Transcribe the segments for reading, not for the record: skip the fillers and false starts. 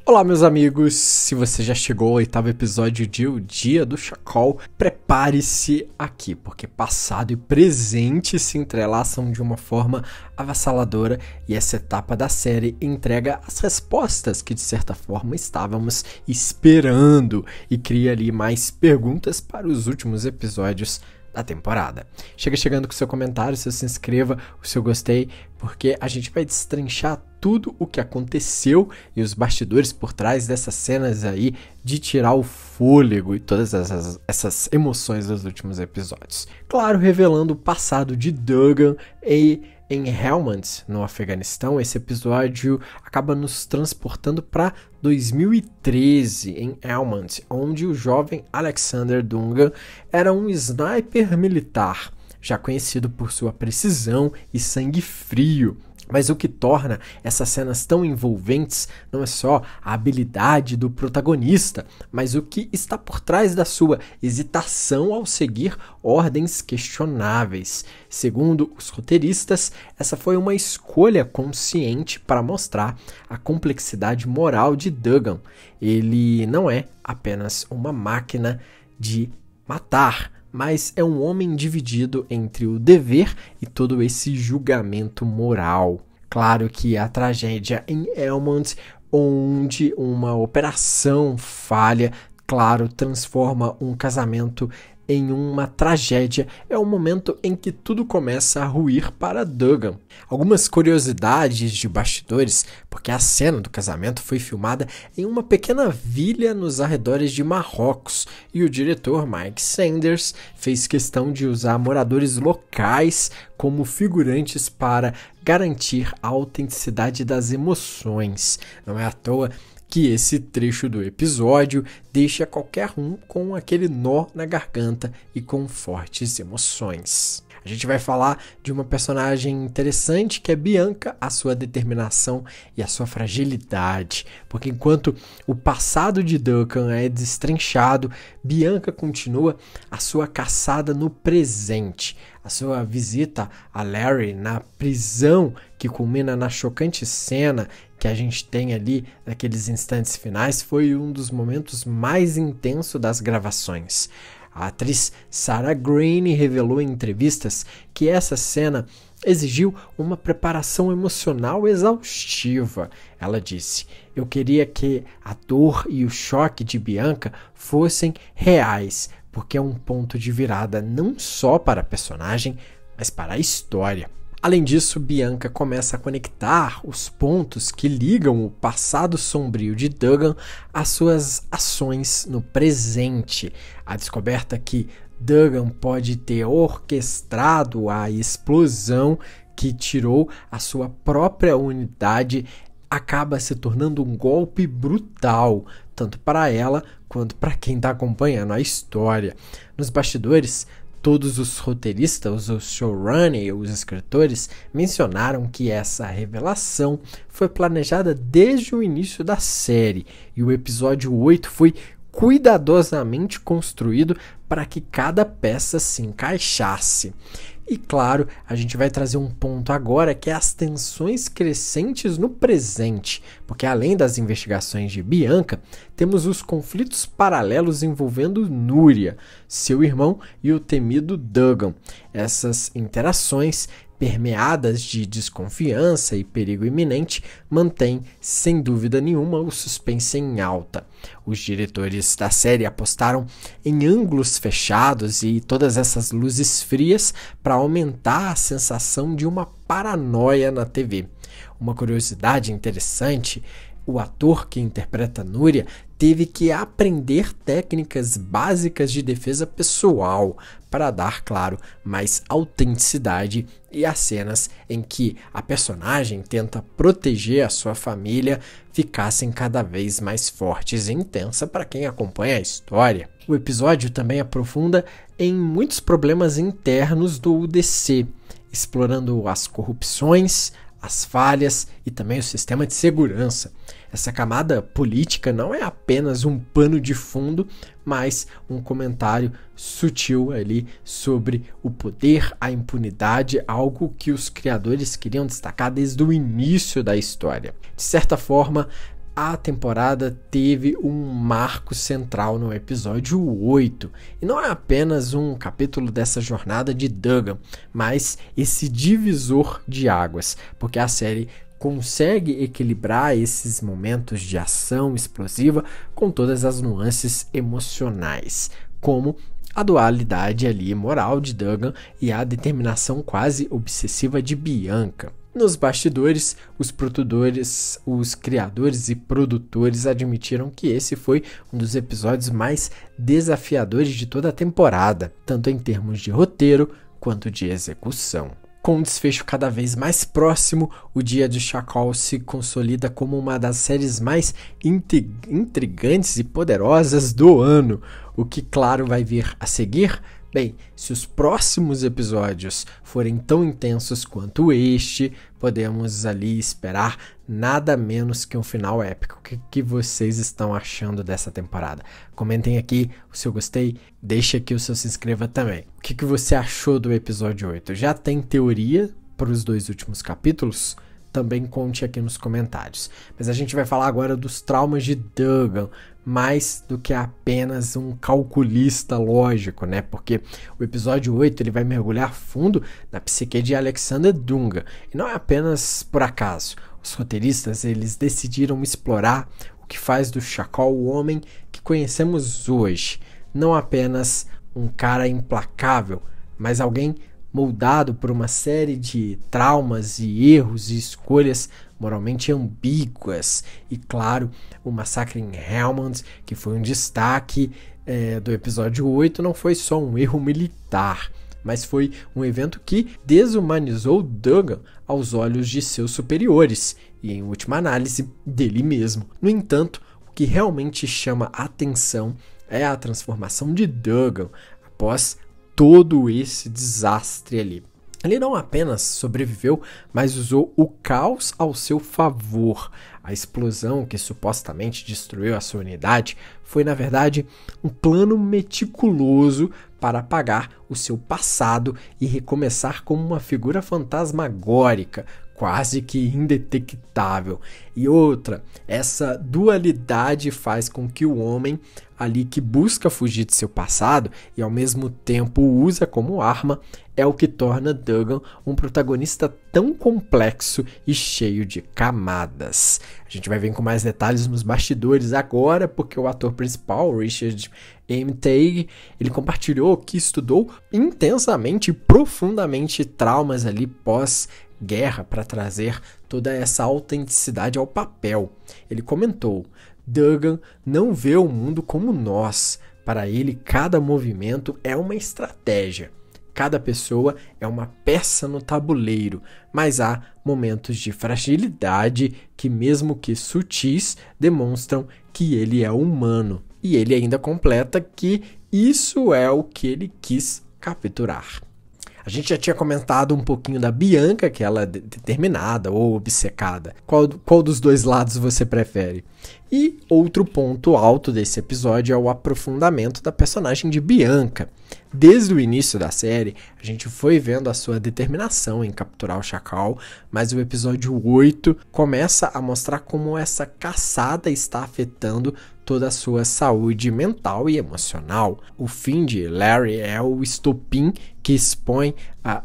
Olá, meus amigos, se você já chegou ao 8º episódio de O Dia do Chacal, prepare-se aqui, porque passado e presente se entrelaçam de uma forma avassaladora e essa etapa da série entrega as respostas que de certa forma estávamos esperando e cria ali mais perguntas para os últimos episódios da temporada. Chegando com o seu comentário, se inscreva, o seu gostei, porque a gente vai destrinchar tudo o que aconteceu e os bastidores por trás dessas cenas aí de tirar o fôlego e todas essas emoções dos últimos episódios. Claro, revelando o passado de Dugan em Helmand, no Afeganistão. Esse episódio acaba nos transportando para 2013, em Helmand, onde o jovem Alexander Dugan era um sniper militar, já conhecido por sua precisão e sangue frio. Mas o que torna essas cenas tão envolventes não é só a habilidade do protagonista, mas o que está por trás da sua hesitação ao seguir ordens questionáveis. Segundo os roteiristas, essa foi uma escolha consciente para mostrar a complexidade moral de Dugan. Ele não é apenas uma máquina de matar, mas é um homem dividido entre o dever e todo esse julgamento moral. Claro que a tragédia em Helmand, onde uma operação falha, claro, transforma um casamento em uma tragédia, é o momento em que tudo começa a ruir para Dugan. Algumas curiosidades de bastidores, porque a cena do casamento foi filmada em uma pequena vila nos arredores de Marrocos, e o diretor Mike Sanders fez questão de usar moradores locais como figurantes para garantir a autenticidade das emoções. Não é à toa que esse trecho do episódio deixa qualquer um com aquele nó na garganta e com fortes emoções. A gente vai falar de uma personagem interessante que é Bianca, a sua determinação e a sua fragilidade. Porque enquanto o passado de Duncan é destrinchado, Bianca continua a sua caçada no presente. A sua visita a Larry na prisão, que culmina na chocante cena que a gente tem ali naqueles instantes finais, foi um dos momentos mais intensos das gravações. A atriz Sarah Greene revelou em entrevistas que essa cena exigiu uma preparação emocional exaustiva. Ela disse: "Eu queria que a dor e o choque de Bianca fossem reais, porque é um ponto de virada não só para a personagem, mas para a história." Além disso, Bianca começa a conectar os pontos que ligam o passado sombrio de Dugan às suas ações no presente. A descoberta que Dugan pode ter orquestrado a explosão que tirou a sua própria unidade acaba se tornando um golpe brutal, tanto para ela quanto para quem está acompanhando a história. Nos bastidores, todos os roteiristas, os showrunners e os escritores mencionaram que essa revelação foi planejada desde o início da série e o episódio 8 foi cuidadosamente construído para que cada peça se encaixasse. E claro, a gente vai trazer um ponto agora que é as tensões crescentes no presente, porque além das investigações de Bianca, temos os conflitos paralelos envolvendo Núria, seu irmão e o temido Dugan. Essas interações, permeadas de desconfiança e perigo iminente, mantém, sem dúvida nenhuma, o suspense em alta. Os diretores da série apostaram em ângulos fechados e todas essas luzes frias para aumentar a sensação de uma paranoia na TV. Uma curiosidade interessante: o ator que interpreta Núria teve que aprender técnicas básicas de defesa pessoal para dar, claro, mais autenticidade e as cenas em que a personagem tenta proteger a sua família ficassem cada vez mais fortes e intensas para quem acompanha a história. O episódio também aprofunda em muitos problemas internos do UDC, explorando as corrupções, as falhas e também o sistema de segurança. Essa camada política não é apenas um pano de fundo, mas um comentário sutil ali sobre o poder, a impunidade, algo que os criadores queriam destacar desde o início da história. De certa forma, a temporada teve um marco central no episódio 8. E não é apenas um capítulo dessa jornada de Duggan, mas esse divisor de águas, porque a série consegue equilibrar esses momentos de ação explosiva com todas as nuances emocionais, como a dualidade ali moral de Duggan e a determinação quase obsessiva de Bianca. Nos bastidores, os produtores, os criadores e produtores admitiram que esse foi um dos episódios mais desafiadores de toda a temporada, tanto em termos de roteiro quanto de execução. Com um desfecho cada vez mais próximo, o Dia do Chacal se consolida como uma das séries mais intrigantes e poderosas do ano. O que, claro, vai vir a seguir? Bem, se os próximos episódios forem tão intensos quanto este, podemos ali esperar nada menos que um final épico. O que vocês estão achando dessa temporada? Comentem aqui o seu gostei, deixe aqui o seu se inscreva também. O que você achou do episódio 8? Já tem teoria para os 2 últimos capítulos? Também conte aqui nos comentários. Mas a gente vai falar agora dos traumas de Duggan, mais do que apenas um calculista lógico, né? Porque o episódio 8 ele vai mergulhar fundo na psique de Alexander Duggan. E não é apenas por acaso. Os roteiristas eles decidiram explorar o que faz do Chacal o homem que conhecemos hoje. Não apenas um cara implacável, mas alguém moldado por uma série de traumas e erros e escolhas moralmente ambíguas. E claro, o massacre em Helmand, que foi um destaque do episódio 8, não foi só um erro militar, mas foi um evento que desumanizou Duggan aos olhos de seus superiores e, em última análise, dele mesmo. No entanto, o que realmente chama a atenção é a transformação de Duggan após todo esse desastre ali. Ele não apenas sobreviveu, mas usou o caos ao seu favor. A explosão que supostamente destruiu a sua unidade foi, na verdade, um plano meticuloso para apagar o seu passado e recomeçar como uma figura fantasmagórica, quase que indetectável. E outra, essa dualidade faz com que o homem ali que busca fugir de seu passado e ao mesmo tempo o usa como arma é o que torna Duggan um protagonista tão complexo e cheio de camadas. A gente vai ver com mais detalhes nos bastidores agora, porque o ator principal, Richard M. Teague, ele compartilhou que estudou intensamente e profundamente traumas ali pós-guerra para trazer toda essa autenticidade ao papel. Ele comentou: Duggan não vê o mundo como nós. Para ele, cada movimento é uma estratégia. Cada pessoa é uma peça no tabuleiro, mas há momentos de fragilidade que, mesmo que sutis, demonstram que ele é humano. E ele ainda completa que isso é o que ele quis capturar. A gente já tinha comentado um pouquinho da Bianca, que ela é determinada ou obcecada. Qual dos dois lados você prefere? E outro ponto alto desse episódio é o aprofundamento da personagem de Bianca. Desde o início da série, a gente foi vendo a sua determinação em capturar o Chacal, mas o episódio 8 começa a mostrar como essa caçada está afetando toda a sua saúde mental e emocional. O fim de Larry é o estopim que expõe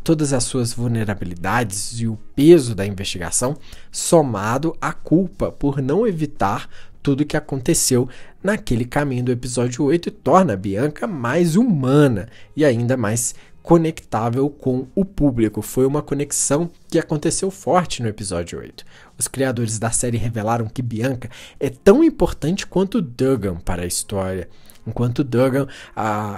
todas as suas vulnerabilidades e o peso da investigação, somado à culpa por não evitar tudo o que aconteceu naquele caminho do episódio 8 e torna a Bianca mais humana e ainda mais conectável com o público. Foi uma conexão que aconteceu forte no episódio 8. Os criadores da série revelaram que Bianca é tão importante quanto Duggan para a história. Enquanto Duggan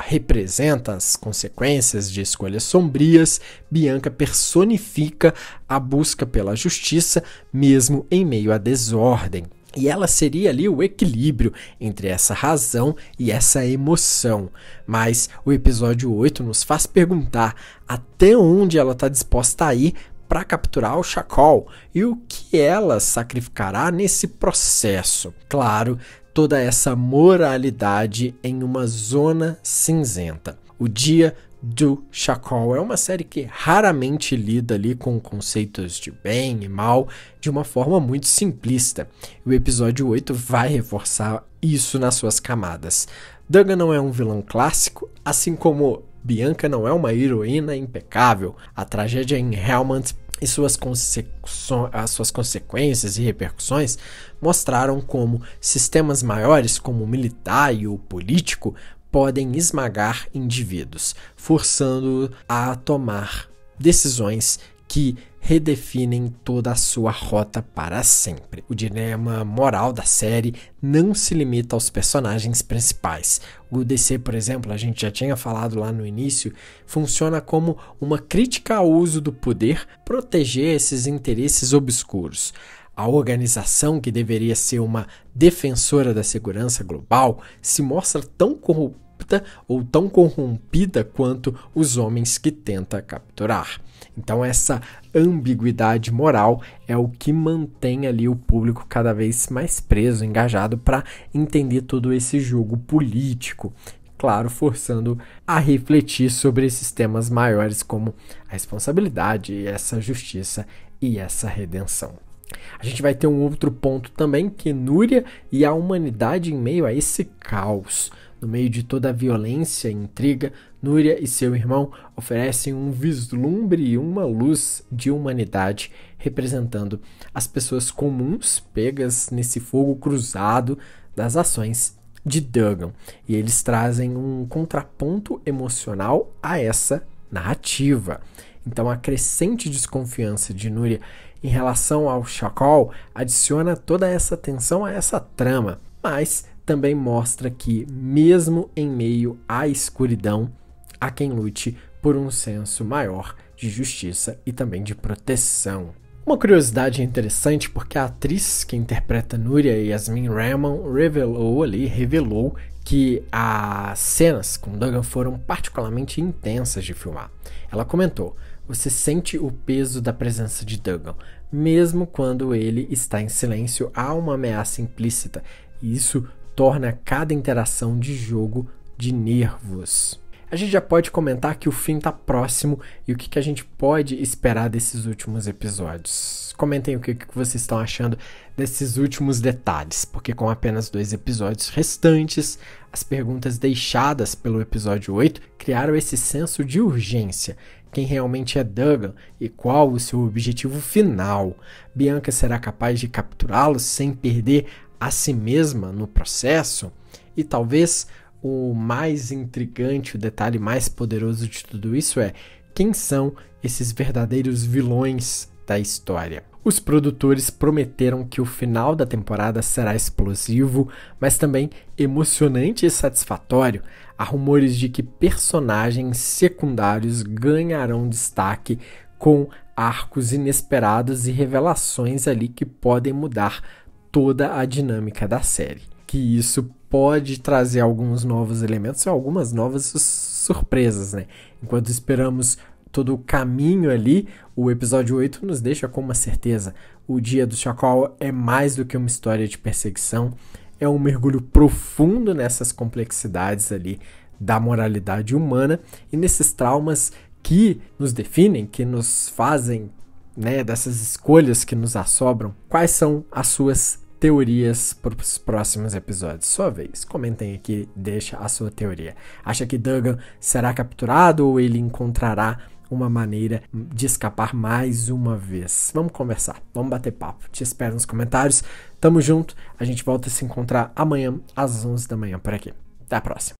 representa as consequências de escolhas sombrias, Bianca personifica a busca pela justiça, mesmo em meio à desordem. E ela seria ali o equilíbrio entre essa razão e essa emoção. Mas o episódio 8 nos faz perguntar até onde ela está disposta a ir para capturar o Chacal e o que ela sacrificará nesse processo. Claro, toda essa moralidade em uma zona cinzenta. O dia do Chacal. É uma série que raramente lida ali com conceitos de bem e mal de uma forma muito simplista. O episódio 8 vai reforçar isso nas suas camadas. Duggan não é um vilão clássico, assim como Bianca não é uma heroína impecável. A tragédia em Helmand e suas consequências e repercussões mostraram como sistemas maiores, como o militar e o político, podem esmagar indivíduos, forçando-o a tomar decisões que redefinem toda a sua rota para sempre. O dilema moral da série não se limita aos personagens principais. O DC, por exemplo, a gente já tinha falado lá no início, funciona como uma crítica ao uso do poder, proteger esses interesses obscuros. A organização, que deveria ser uma defensora da segurança global, se mostra tão corrupta ou tão corrompida quanto os homens que tenta capturar. Então essa ambiguidade moral é o que mantém ali o público cada vez mais preso, engajado para entender todo esse jogo político. Claro, forçando a refletir sobre esses temas maiores como a responsabilidade, essa justiça e essa redenção. A gente vai ter um outro ponto também, que Núria e a humanidade em meio a esse caos. No meio de toda a violência e intriga, Núria e seu irmão oferecem um vislumbre e uma luz de humanidade, representando as pessoas comuns pegas nesse fogo cruzado das ações de Duggan. E eles trazem um contraponto emocional a essa narrativa. Então a crescente desconfiança de Núria em relação ao Chacal adiciona toda essa tensão a essa trama, mas também mostra que, mesmo em meio à escuridão, há quem lute por um senso maior de justiça e também de proteção. Uma curiosidade interessante, porque a atriz que interpreta Núria, Yasmin Ramon, revelou que as cenas com Duggan foram particularmente intensas de filmar. Ela comentou: "Você sente o peso da presença de Duggan, mesmo quando ele está em silêncio, há uma ameaça implícita, e isso torna cada interação de jogo de nervos." A gente já pode comentar que o fim está próximo e o que a gente pode esperar desses últimos episódios. Comentem o que vocês estão achando desses últimos detalhes, porque com apenas 2 episódios restantes, as perguntas deixadas pelo episódio 8 criaram esse senso de urgência. Quem realmente é Duggan e qual o seu objetivo final? Bianca será capaz de capturá-lo sem perder a si mesma no processo? E talvez o mais intrigante, o detalhe mais poderoso de tudo isso é: quem são esses verdadeiros vilões da história? Os produtores prometeram que o final da temporada será explosivo, mas também emocionante e satisfatório. Há rumores de que personagens secundários ganharão destaque com arcos inesperados e revelações ali que podem mudar toda a dinâmica da série. Que isso pode trazer alguns novos elementos e algumas novas surpresas, né? Enquanto esperamos todo o caminho ali, o episódio 8 nos deixa com uma certeza: o Dia do Chacal é mais do que uma história de perseguição, é um mergulho profundo nessas complexidades ali da moralidade humana e nesses traumas que nos definem, que nos fazem, né, dessas escolhas que nos assobram. Quais são as suas teorias para os próximos episódios? Sua vez, comentem aqui, deixa a sua teoria. Acha que Duggan será capturado ou ele encontrará uma maneira de escapar mais uma vez? Vamos conversar, vamos bater papo. Te espero nos comentários. Tamo junto, a gente volta a se encontrar amanhã às 11 da manhã por aqui. Até a próxima.